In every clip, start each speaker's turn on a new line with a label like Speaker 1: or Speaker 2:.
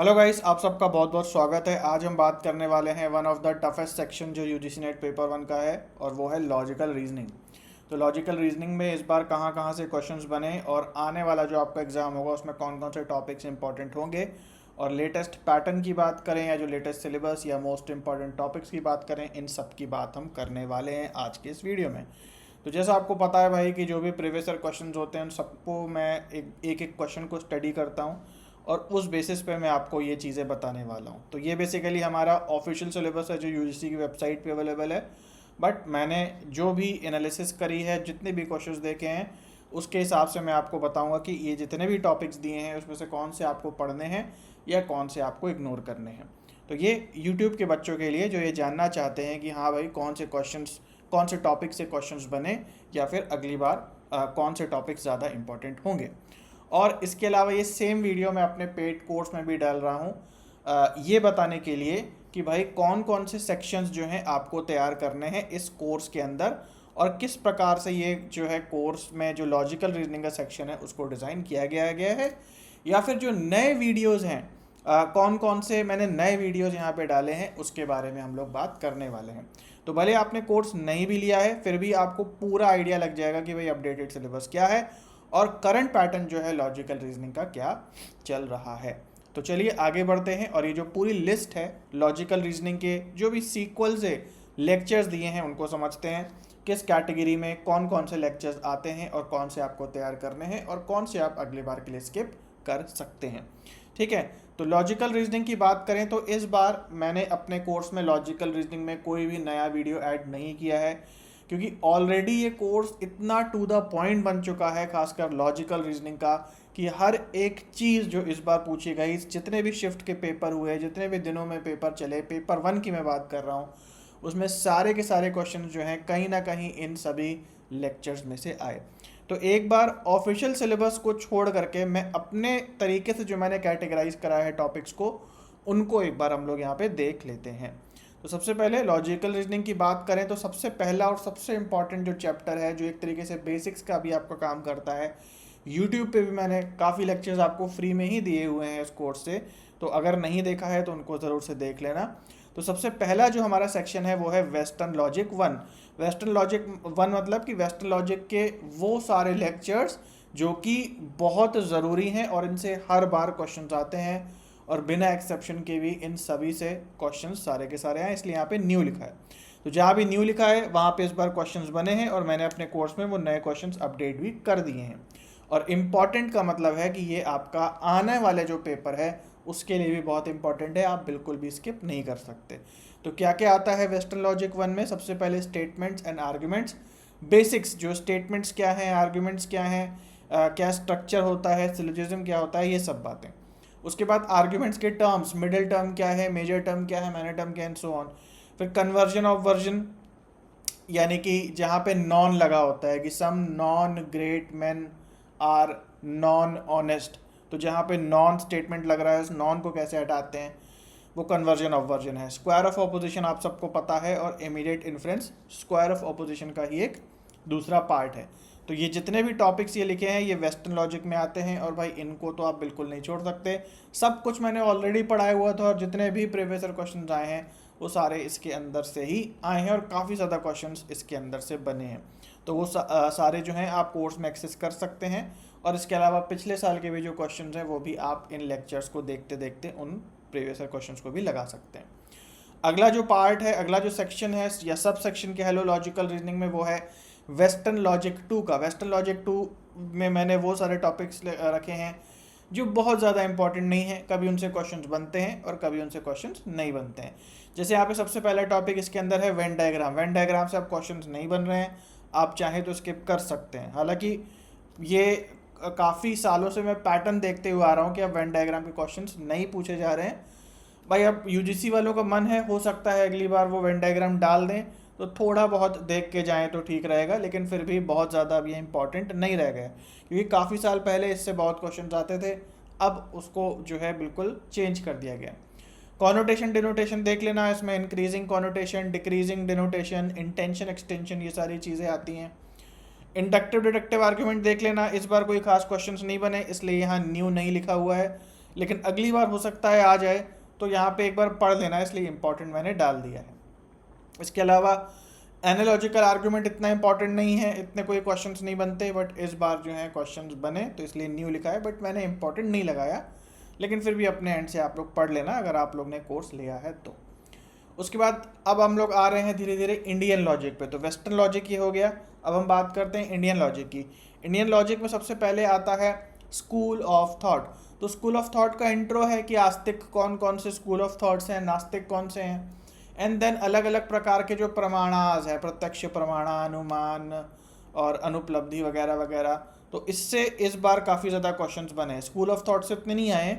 Speaker 1: Hello guys, आप सबका बहुत बहुत स्वागत है। आज हम बात करने वाले हैं one of the toughest section जो यूजीसी नेट पेपर 1 का है, और वो है लॉजिकल रीजनिंग। तो लॉजिकल रीजनिंग में इस बार कहाँ कहाँ से क्वेश्चंस बने और आने वाला जो आपका एग्ज़ाम होगा उसमें कौन कौन से टॉपिक्स इंपॉर्टेंट होंगे, और लेटेस्ट पैटर्न की बात करें या जो लेटेस्ट सिलेबस या मोस्ट इंपॉर्टेंट टॉपिक्स की बात करें, इन सब की बात हम करने वाले हैं आज के इस वीडियो में। तो जैसा आपको पता है भाई कि जो भी प्रीवियस ईयर क्वेश्चंस होते हैं उन सबको मैं एक एक क्वेश्चन को स्टडी करता हूँ और उस बेसिस पे मैं आपको ये चीज़ें बताने वाला हूँ। तो ये बेसिकली हमारा ऑफिशियल सिलेबस है जो यूजीसी की वेबसाइट पे अवेलेबल है। बट मैंने जो भी एनालिसिस करी है, जितने भी क्वेश्चंस देखे हैं, उसके हिसाब से मैं आपको बताऊंगा कि ये जितने भी टॉपिक्स दिए हैं उसमें से कौन से आपको पढ़ने हैं या कौन से आपको इग्नोर करने हैं। तो ये यूट्यूब के बच्चों के लिए जो ये जानना चाहते हैं कि हाँ भाई कौन से क्वेश्चंस, कौन से टॉपिक से क्वेश्चंस बने, या फिर अगली बार कौन से टॉपिक्स ज़्यादा इंपॉर्टेंट होंगे। और इसके अलावा ये सेम वीडियो मैं अपने पेड कोर्स में भी डाल रहा हूँ, ये बताने के लिए कि भाई कौन कौन से सेक्शंस जो हैं आपको तैयार करने हैं इस कोर्स के अंदर, और किस प्रकार से ये जो है कोर्स में जो लॉजिकल रीजनिंग का सेक्शन है उसको डिज़ाइन किया गया है, या फिर जो नए वीडियोज़ हैं, कौन कौन से मैंने नए वीडियोज़ यहाँ पे डाले हैं उसके बारे में हम लोग बात करने वाले हैं। तो भले आपने कोर्स नहीं भी लिया है फिर भी आपको पूरा आइडिया लग जाएगा कि भाई अपडेटेड सिलेबस क्या है और करंट पैटर्न जो है लॉजिकल रीजनिंग का क्या चल रहा है। तो चलिए आगे बढ़ते हैं, और ये जो पूरी लिस्ट है लॉजिकल रीजनिंग के जो भी सीक्वल से लेक्चर्स दिए हैं उनको समझते हैं, किस कैटेगरी में कौन कौन से लेक्चर्स आते हैं और कौन से आपको तैयार करने हैं और कौन से आप अगली बार के लिए स्किप कर सकते हैं। ठीक है, तो लॉजिकल रीजनिंग की बात करें तो इस बार मैंने अपने कोर्स में लॉजिकल रीजनिंग में कोई भी नया वीडियो ऐड नहीं किया है, क्योंकि ऑलरेडी ये कोर्स इतना टू द पॉइंट बन चुका है खासकर लॉजिकल रीजनिंग का, कि हर एक चीज़ जो इस बार पूछी गई, जितने भी शिफ्ट के पेपर हुए, जितने भी दिनों में पेपर चले, पेपर 1 की मैं बात कर रहा हूँ, उसमें सारे के सारे क्वेश्चन जो हैं कहीं ना कहीं इन सभी लेक्चर्स में से आए। तो एक बार ऑफिशियल सिलेबस को छोड़ करके मैं अपने तरीके से जो मैंने कैटेगराइज करा है टॉपिक्स को, उनको एक बार हम लोग यहाँ पे देख लेते हैं। तो सबसे पहले लॉजिकल रीजनिंग की बात करें तो सबसे पहला और सबसे इम्पॉर्टेंट जो चैप्टर है, जो एक तरीके से बेसिक्स का भी आपका काम करता है, यूट्यूब पे भी मैंने काफ़ी लेक्चर्स आपको फ्री में ही दिए हुए हैं इस कोर्स से, तो अगर नहीं देखा है तो उनको ज़रूर से देख लेना। तो सबसे पहला जो हमारा सेक्शन है वो है वेस्टर्न लॉजिक 1। वेस्टर्न लॉजिक 1 मतलब कि वेस्टर्न लॉजिक के वो सारे लेक्चर्स जो कि बहुत ज़रूरी हैं और इनसे हर बार क्वेश्चन आते हैं, और बिना एक्सेप्शन के भी इन सभी से क्वेश्चन सारे के सारे हैं, इसलिए यहाँ पे न्यू लिखा है। तो जहाँ भी न्यू लिखा है वहाँ पे इस बार क्वेश्चंस बने हैं, और मैंने अपने कोर्स में वो नए क्वेश्चंस अपडेट भी कर दिए हैं। और इम्पॉर्टेंट का मतलब है कि ये आपका आने वाले जो पेपर है उसके लिए भी बहुत इंपॉर्टेंट है, आप बिल्कुल भी स्किप नहीं कर सकते। तो क्या क्या आता है वेस्टर्न लॉजिक 1 में? सबसे पहले स्टेटमेंट्स एंड आर्ग्यूमेंट्स, बेसिक्स, जो स्टेटमेंट्स क्या हैं, आर्ग्यूमेंट्स क्या हैं, क्या स्ट्रक्चर होता है, सिलोजिज्म क्या होता है, ये सब बातें। उसके बाद आर्ग्यूमेंट्स के टर्म्स, मिडिल टर्म क्या है, मेजर टर्म क्या है, माइनर टर्म क्या है, एंड सो ऑन। फिर कन्वर्जन ऑफ वर्जन, यानी कि जहाँ पे नॉन लगा होता है कि some non great man are non honest, तो जहाँ पे नॉन स्टेटमेंट लग रहा है उस नॉन को कैसे हटाते हैं, वो कन्वर्जन ऑफ वर्जन है। स्क्वायर ऑफ ऑपोजिशन आप सबको पता है, और immediate inference square of opposition का ही एक दूसरा पार्ट है। तो ये जितने भी टॉपिक्स ये लिखे हैं ये वेस्टर्न लॉजिक में आते हैं, और भाई इनको तो आप बिल्कुल नहीं छोड़ सकते। सब कुछ मैंने ऑलरेडी पढ़ाया हुआ था, और जितने भी प्रीवियस ईयर क्वेश्चन आए हैं वो सारे इसके अंदर से ही आए हैं, और काफ़ी ज़्यादा क्वेश्चंस इसके अंदर से बने हैं। तो वो सारे जो हैं आप कोर्स में एक्सेस कर सकते हैं, और इसके अलावा पिछले साल के भी जो क्वेश्चंस हैं वो भी आप इन लेक्चर्स को देखते देखते उन प्रीवियस ईयर क्वेश्चंस को भी लगा सकते हैं। अगला जो पार्ट है, अगला जो सेक्शन है या सब सेक्शन के हेलो लॉजिकल रीजनिंग में, वो है वेस्टर्न लॉजिक 2 का। वेस्टर्न लॉजिक 2 में मैंने वो सारे टॉपिक्स रखे हैं जो बहुत ज़्यादा इंपॉर्टेंट नहीं है, कभी उनसे क्वेश्चंस बनते हैं और कभी उनसे क्वेश्चंस नहीं बनते हैं। जैसे यहाँ पे सबसे पहला टॉपिक इसके अंदर है वेन डायग्राम। वेन डायग्राम से आप क्वेश्चंस नहीं बन रहे हैं, आप चाहें तो स्किप कर सकते हैं। हालांकि ये काफ़ी सालों से मैं पैटर्न देखते हुए आ रहा हूँ कि अब वेन डायग्राम के क्वेश्चंस नहीं पूछे जा रहे हैं। भाई अब यूजीसी वालों का मन है, हो सकता है अगली बार वो वेन डायग्राम डाल दें, तो थोड़ा बहुत देख के जाएं तो ठीक रहेगा, लेकिन फिर भी बहुत ज़्यादा अब ये इंपॉर्टेंट नहीं रह गया, क्योंकि काफ़ी साल पहले इससे बहुत क्वेश्चन आते थे, अब उसको जो है बिल्कुल चेंज कर दिया गया। कॉनोटेशन डिनोटेशन देख लेना, इसमें increasing connotation, decreasing denotation, intention extension, ये सारी चीज़ें आती हैं। इंडक्टिव डिडक्टिव आर्ग्यूमेंट देख लेना, इस बार कोई खास क्वेश्चंस नहीं बने इसलिए यहाँ न्यू नहीं लिखा हुआ है, लेकिन अगली बार हो सकता है आ जाए, तो यहाँ पे एक बार पढ़ लेना, इसलिए इंपॉर्टेंट मैंने डाल दिया है। इसके अलावा एनालॉजिकल आर्गुमेंट इतना इंपॉर्टेंट नहीं है, इतने कोई क्वेश्चंस नहीं बनते, बट इस बार जो है क्वेश्चंस बने तो इसलिए न्यू लिखा है, बट मैंने इंपॉर्टेंट नहीं लगाया। लेकिन फिर भी अपने एंड से आप लोग पढ़ लेना अगर आप लोग ने कोर्स लिया है तो। उसके बाद अब हम लोग आ रहे हैं धीरे धीरे इंडियन लॉजिक पे। तो वेस्टर्न लॉजिक ये हो गया, अब हम बात करते हैं इंडियन लॉजिक की। इंडियन लॉजिक में सबसे पहले आता है स्कूल ऑफ थॉट। तो स्कूल ऑफ थॉट का इंट्रो है कि आस्तिक कौन कौन से स्कूल ऑफ थॉट्स हैं, नास्तिक कौन से हैं, एंड देन अलग अलग प्रकार के जो प्रमाणाज है, प्रत्यक्ष प्रमाणा, अनुमान और अनुपलब्धि वगैरह वगैरह। तो इससे इस बार काफ़ी ज़्यादा क्वेश्चंस बने हैं। स्कूल ऑफ थॉट से इतने नहीं आए,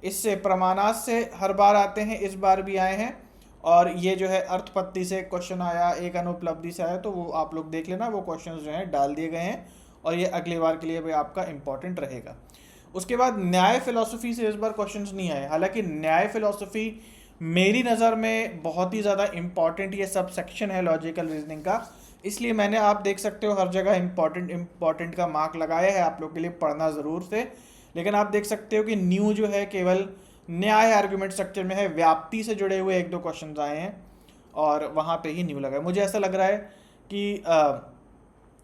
Speaker 1: इससे प्रमाणाज से हर बार आते हैं, इस बार भी आए हैं। और ये जो है अर्थपत्ति से क्वेश्चन आया, एक अनुपलब्धि से आया, तो वो आप लोग देख लेना, वो क्वेश्चन जो हैं डाल दिए गए हैं और ये अगली बार के लिए भी आपका इंपॉर्टेंट रहेगा। उसके बाद न्याय फिलॉसफी से इस बार क्वेश्चंस नहीं आए। हालांकि न्याय फिलॉसफी मेरी नज़र में बहुत ही ज़्यादा इम्पॉर्टेंट ये सब सेक्शन है लॉजिकल रीजनिंग का, इसलिए मैंने, आप देख सकते हो हर जगह इम्पॉर्टेंट का मार्क लगाया है आप लोग के लिए, पढ़ना ज़रूर से। लेकिन आप देख सकते हो कि न्यू जो है केवल न्याय आर्गुमेंट स्ट्रक्चर में है, व्याप्ति से जुड़े हुए एक दो क्वेश्चन आए हैं और वहाँ पे ही न्यू लगा है। मुझे ऐसा लग रहा है कि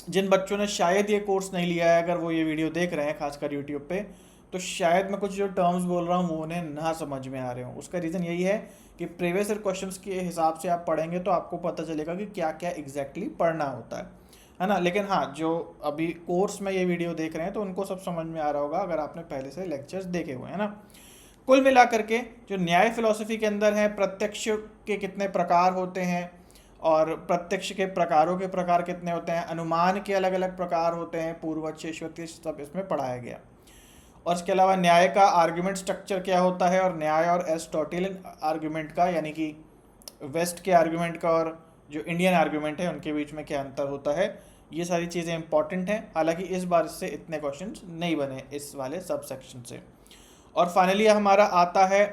Speaker 1: जिन बच्चों ने शायद ये कोर्स नहीं लिया है, अगर वो ये वीडियो देख रहे हैं खासकर यूट्यूब पे, तो शायद मैं कुछ जो टर्म्स बोल रहा हूँ वो उन्हें ना समझ में आ रहे हो। उसका रीज़न यही है कि प्रीवियस ईयर क्वेश्चंस के हिसाब से आप पढ़ेंगे तो आपको पता चलेगा कि क्या क्या एग्जैक्टली पढ़ना होता है ना। लेकिन हाँ, जो अभी कोर्स में ये वीडियो देख रहे हैं तो उनको सब समझ में आ रहा होगा अगर आपने पहले से लेक्चर्स देखे हुए हैं ना। कुल मिलाकर के जो न्याय फिलॉसफी के अंदर है, प्रत्यक्ष के कितने प्रकार होते हैं और प्रत्यक्ष के प्रकारों के प्रकार कितने होते हैं, अनुमान के अलग अलग प्रकार होते हैं, पूर्वज शेषवत, सब इसमें पढ़ाया गया। और इसके अलावा न्याय का आर्गुमेंट स्ट्रक्चर क्या होता है और न्याय और एरिस्टोटेलियन आर्गुमेंट का, यानी कि वेस्ट के आर्गुमेंट का और जो इंडियन आर्गुमेंट है उनके बीच में क्या अंतर होता है, ये सारी चीज़ें इंपॉर्टेंट हैं। हालांकि इस बार इससे इतने क्वेश्चंस नहीं बने इस वाले सब सेक्शन से। और फाइनली हमारा आता है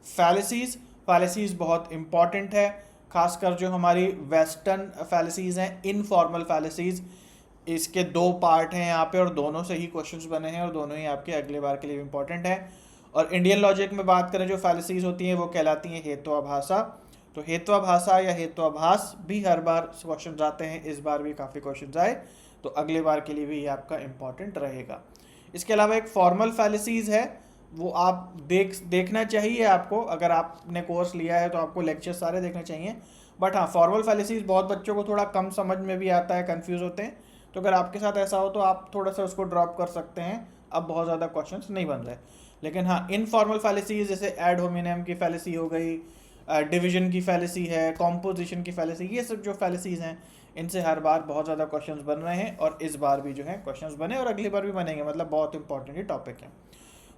Speaker 1: फैलेसीज़। फैलेसीज़ बहुत इंपॉर्टेंट है, खासकर जो हमारी वेस्टर्न फैलेसीज़ हैं, इनफॉर्मल फैलेसीज़। इसके दो पार्ट हैं यहाँ पे और दोनों से ही क्वेश्चंस बने हैं और दोनों ही आपके अगले बार के लिए इंपॉर्टेंट हैं। और इंडियन लॉजिक में बात करें, जो फैलेसीज़ होती हैं वो कहलाती हैं हेत्वाभाषा। तो हेत्वाभाषा या हेत्वाभास भी हर बार क्वेश्चन आते हैं, इस बार भी काफ़ी क्वेश्चन आए, तो अगले बार के लिए भी ये आपका इंपॉर्टेंट रहेगा। इसके अलावा एक फॉर्मल फैलेसीज़ है, वो आप देखना चाहिए आपको, अगर आपने कोर्स लिया है तो आपको लेक्चर सारे देखने चाहिए। बट हाँ, फॉर्मल फैलेसीज़ बहुत बच्चों को थोड़ा कम समझ में भी आता है, कंफ्यूज होते हैं, तो अगर आपके साथ ऐसा हो तो आप थोड़ा सा उसको ड्रॉप कर सकते हैं, अब बहुत ज़्यादा क्वेश्चंस नहीं बन रहे। लेकिन हाँ, इनफॉर्मल फैलेसीज़ जैसे एड होमिनेम की फैलेसी हो गई, डिवीजन की फैलेसी है, कॉम्पोजिशन की फैलेसी, ये सब जो फैलेसीज़ हैं इनसे हर बार बहुत ज़्यादा क्वेश्चंस बन रहे हैं और इस बार भी जो है क्वेश्चंस बने और अगली बार भी बनेंगे, मतलब बहुत इंपॉर्टेंट ये टॉपिक है।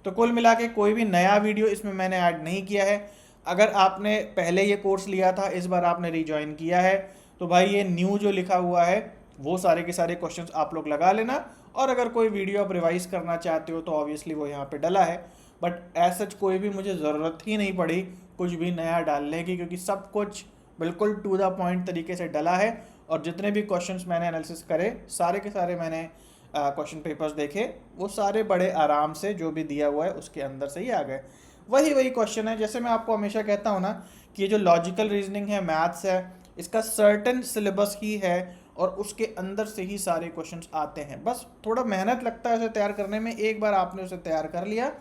Speaker 1: तो कुल मिला के कोई भी नया वीडियो इसमें मैंने ऐड नहीं किया है। अगर आपने पहले ये कोर्स लिया था, इस बार आपने रिजॉइन किया है, तो भाई ये न्यू जो लिखा हुआ है वो सारे के सारे क्वेश्चंस आप लोग लगा लेना। और अगर कोई वीडियो आप रिवाइज करना चाहते हो तो ऑब्वियसली वो यहाँ पे डला है, बट एज सच कोई भी मुझे ज़रूरत ही नहीं पड़ी कुछ भी नया डालने की, क्योंकि सब कुछ बिल्कुल टू द पॉइंट तरीके से डला है। और जितने भी क्वेश्चंस मैंने एनालिसिस करे, सारे के सारे मैंने क्वेश्चन पेपर्स देखे, वो सारे बड़े आराम से जो भी दिया हुआ है उसके अंदर से ही आ गए। वही क्वेश्चन है, जैसे मैं आपको हमेशा कहता हूँ ना कि ये जो लॉजिकल रीजनिंग है, मैथ्स है, इसका सर्टेन सिलेबस ही है और उसके अंदर से ही सारे क्वेश्चंस आते हैं। बस थोड़ा मेहनत लगता है उसे तैयार करने में, एक बार आपने उसे तैयार कर लिया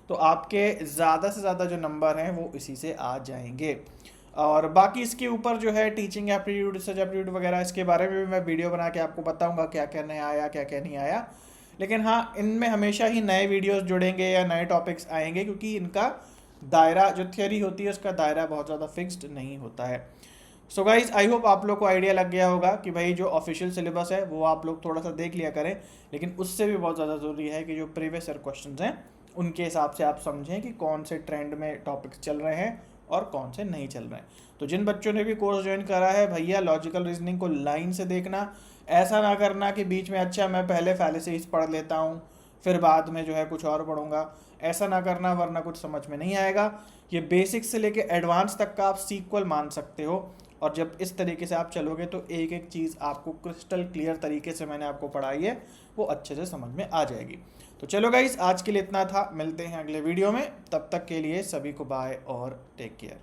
Speaker 1: तो आपके ज़्यादा से ज़्यादा जो नंबर हैं वो इसी से आ जाएंगे। और बाकी इसके ऊपर जो है टीचिंग एप्टीट्यूड, रिसर्च एप्टीट्यूड वगैरह, इसके बारे में भी मैं वीडियो बना के आपको बताऊंगा क्या क्या नया आया, क्या क्या नहीं आया। लेकिन हाँ, इनमें हमेशा ही नए वीडियोस जुड़ेंगे या नए टॉपिक्स आएंगे, क्योंकि इनका दायरा, जो थ्योरी होती है उसका दायरा बहुत ज़्यादा फिक्स्ड नहीं होता है। सो गाइज, आई होप आप लोग को आइडिया लग गया होगा कि भाई जो ऑफिशियल सिलेबस है वो आप लोग थोड़ा सा देख लिया करें, लेकिन उससे भी बहुत ज़्यादा ज़रूरी है कि जो प्रीवियस ईयर क्वेश्चंस हैं उनके हिसाब से आप समझें कि कौन से ट्रेंड में टॉपिक्स चल रहे हैं और कौन से नहीं चल रहे हैं। तो जिन बच्चों ने भी कोर्स ज्वाइन करा है, भैया लॉजिकल रीजनिंग को लाइन से देखना, ऐसा ना करना कि बीच में अच्छा मैं पहले फैलेसीज पढ़ लेता हूँ फिर बाद में जो है कुछ और पढ़ूंगा, ऐसा ना करना, वरना कुछ समझ में नहीं आएगा। ये बेसिक से लेके एडवांस तक का आप सीक्वल मान सकते हो, और जब इस तरीके से आप चलोगे तो एक एक चीज़ आपको क्रिस्टल क्लियर तरीके से मैंने आपको पढ़ाई है वो अच्छे से समझ में आ जाएगी। तो चलो गाइस, आज के लिए इतना था, मिलते हैं अगले वीडियो में, तब तक के लिए सभी को बाय और टेक केयर।